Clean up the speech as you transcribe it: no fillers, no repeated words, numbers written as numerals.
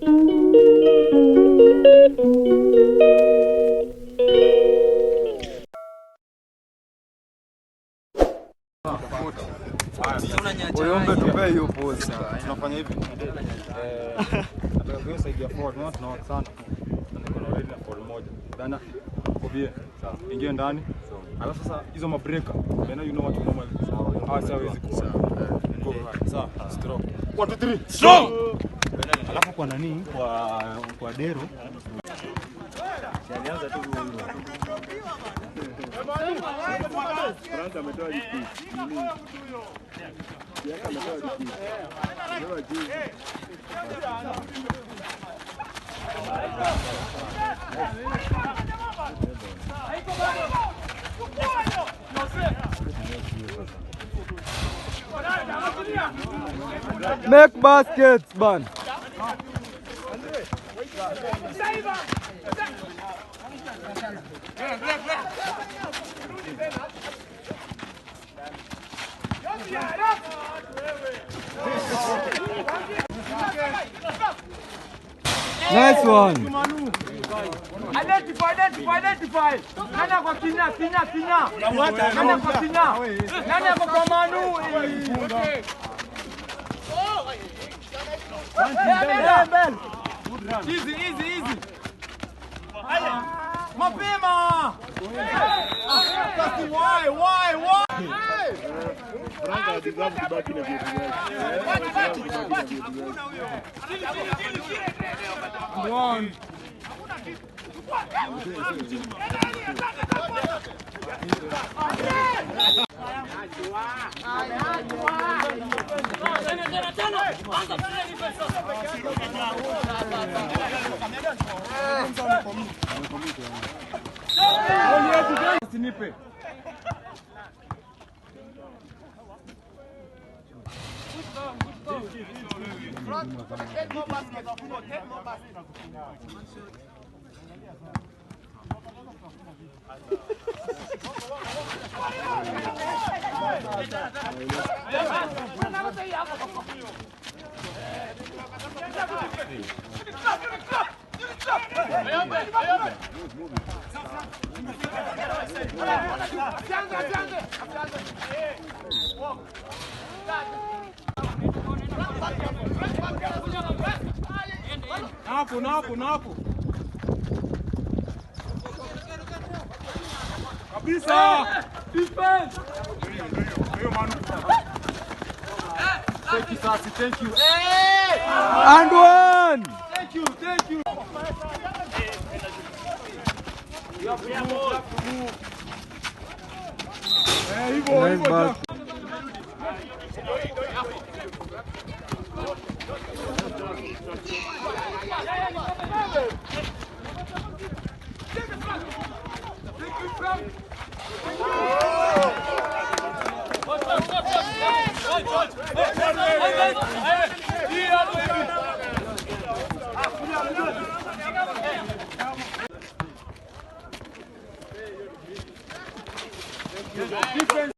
Uombe tupe hiyo pose. Tunafanya hivi. Nataka kuisaidia forward, tunaona sana. Niko na ready na forward moja. Dana kobie. Sawa. Ingia ndani. Alafu sasa hizo mabreaker. Then you know what to normal. Sawa. Sawa hizi kwa. Go right. Sawa. Stroke. 1 2 3. Strong. Alafu kwa nani? Kwa Dero. Alianza tu Franka ametoa lipi. Yaka ametoa lipi. Ndio juu. Make baskets, man. Nice one. Identify. Nani kwa kinya. Nani kwa kinya. Nani kwa Manu. Easy. Mapema. Why? Franka deserve to back in the game. One. Sinipe. Take more basket. Napo. Kabisa. Defense. Thank you. Hey! And one. Thank you. You have to move. Nice Defense.